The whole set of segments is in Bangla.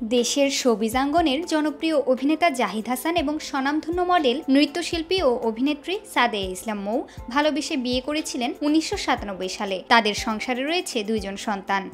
দেশের শোবিজাঙ্গনের জনপ্রিয় অভিনেতা জাহিদ হাসান এবং স্বনামধন্য মডেল, নৃত্যশিল্পী ও অভিনেত্রী সাদেয়া ইসলাম মৌ ভালোবেসে বিয়ে করেছিলেন ১৯৯৭ সালে। তাদের সংসারে রয়েছে ২ জন সন্তান।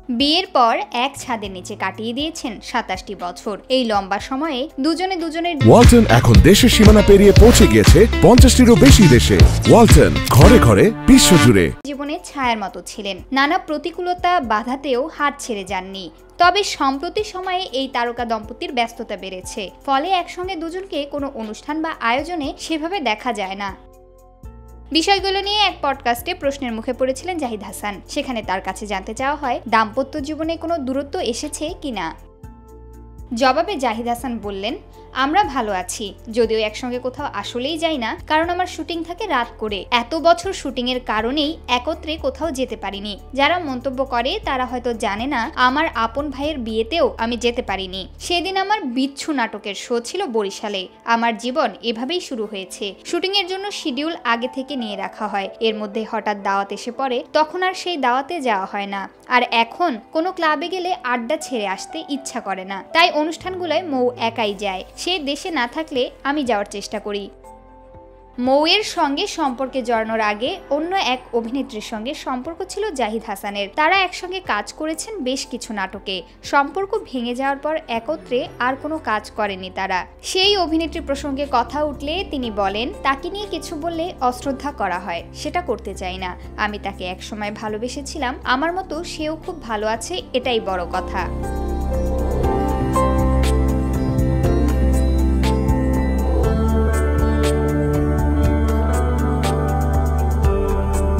বিয়ের পর এক ছাদের নিচে কাটিয়ে দিয়েছেন ২৭টি বছর। এই লম্বা সময়ে দুজনের ওয়ালটন এখন দেশের সীমানা পেরিয়ে পৌঁছে গিয়েছে ৫০টিরও বেশি দেশে। ওয়ালটন, ঘরে ঘরে বিশ্বজুড়ে। জীবনে ছায়ার মতো ছিলেন, নানা প্রতিকূলতা বাধাতেও হাত ছেড়ে যাননি। তবে সম্প্রতি সময়ে এই তারকা দম্পতির ব্যস্ততা বেড়েছে, ফলে একসঙ্গে দুজনকে কোনো অনুষ্ঠান বা আয়োজনে সেভাবে দেখা যায় না। বিষয়গুলো নিয়ে এক পডকাস্টে প্রশ্নের মুখে পড়েছিলেন জাহিদ হাসান। সেখানে তার কাছে জানতে চাওয়া হয় দাম্পত্য জীবনে কোনো দূরত্ব এসেছে কিনা। জবাবে জাহিদ হাসান বললেন, আমরা ভালো আছি, যদিও একসঙ্গে কোথাও আসলেই যাই না, কারণ আমার শুটিং থাকে রাত করে। এত বছর শুটিং এর কারণেই একত্রে কোথাও যেতে পারিনি। যারা মন্তব্য করে তারা হয়তো জানে না আমার আপন ভাইয়ের বিয়েতেও আমি যেতে পারিনি। সেদিন আমার বিচ্ছু নাটকের শো ছিল বরিশালে। আমার জীবন এভাবেই শুরু হয়েছে। শুটিং এর জন্য শিডিউল আগে থেকে নিয়ে রাখা হয়, এর মধ্যে হঠাৎ দাওয়াত এসে পড়ে, তখন আর সেই দাওয়াতে যাওয়া হয় না। আর এখন কোনো ক্লাবে গেলে আড্ডা ছেড়ে আসতে ইচ্ছা করে না, তাই অনুষ্ঠানগুলোয় মৌ একাই যায়। সে দেশে না থাকলে আমি যাওয়ার চেষ্টা করি। মৌয়ের সঙ্গে সম্পর্কে জড়ানোর আগে অন্য এক অভিনেত্রীর সঙ্গে সম্পর্ক ছিল জাহিদ হাসানের। তারা একসঙ্গে কাজ করেছেন বেশ কিছু নাটকে। সম্পর্ক ভেঙে যাওয়ার পর একত্রে আর কোনো কাজ করেনি তারা। সেই অভিনেত্রী প্রসঙ্গে কথা উঠলে তিনি বলেন, তাকে নিয়ে কিছু বললে অশ্রদ্ধা করা হয়, সেটা করতে চাই না। আমি তাকে একসময় ভালোবেসেছিলাম, আমার মতো সেও খুব ভালো আছে, এটাই বড় কথা।